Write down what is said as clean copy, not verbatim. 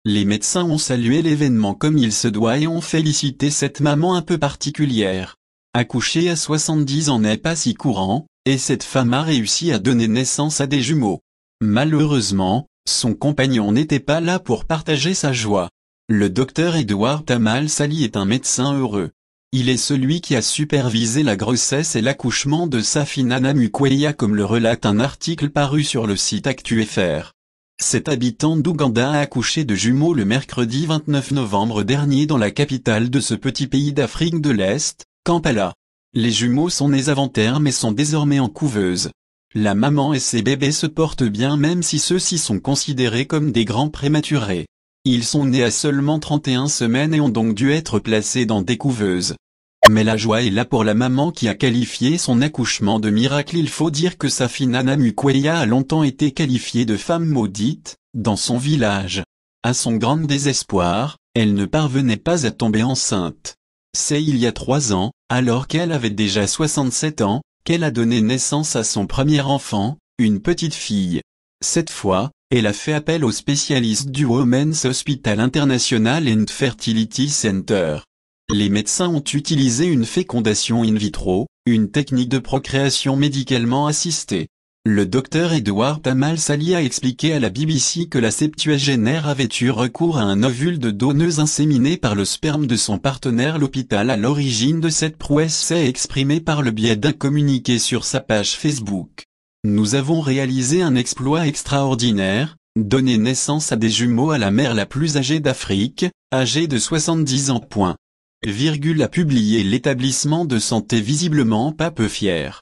Les médecins ont salué l'événement comme il se doit et ont félicité cette maman un peu particulière. Accoucher à 70 ans n'est pas si courant, et cette femme a réussi à donner naissance à des jumeaux. Malheureusement, son compagnon n'était pas là pour partager sa joie. Le docteur Edouard Tamal Sali est un médecin heureux. Il est celui qui a supervisé la grossesse et l'accouchement de Safinana Mukwege comme le relate un article paru sur le site ActuFR. Cet habitant d'Ouganda a accouché de jumeaux le mercredi 29 novembre dernier dans la capitale de ce petit pays d'Afrique de l'Est, Kampala. Les jumeaux sont nés avant-terme et sont désormais en couveuse. La maman et ses bébés se portent bien même si ceux-ci sont considérés comme des grands prématurés. Ils sont nés à seulement 31 semaines et ont donc dû être placés dans des couveuses. Mais la joie est là pour la maman qui a qualifié son accouchement de miracle. Il faut dire que Safinana Mukwege a longtemps été qualifiée de femme maudite, dans son village. À son grand désespoir, elle ne parvenait pas à tomber enceinte. C'est il y a 3 ans, alors qu'elle avait déjà 67 ans, qu'elle a donné naissance à son premier enfant, une petite fille. Cette fois, elle a fait appel aux spécialistes du Women's Hospital International and Fertility Center. Les médecins ont utilisé une fécondation in vitro, une technique de procréation médicalement assistée. Le docteur Edouard Tamal Sali a expliqué à la BBC que la septuagénaire avait eu recours à un ovule de donneuse inséminé par le sperme de son partenaire. L'hôpital à l'origine de cette prouesse s'est exprimé par le biais d'un communiqué sur sa page Facebook. Nous avons réalisé un exploit extraordinaire, donné naissance à des jumeaux à la mère la plus âgée d'Afrique, âgée de 70 ans. A publié l'établissement de santé visiblement pas peu fier.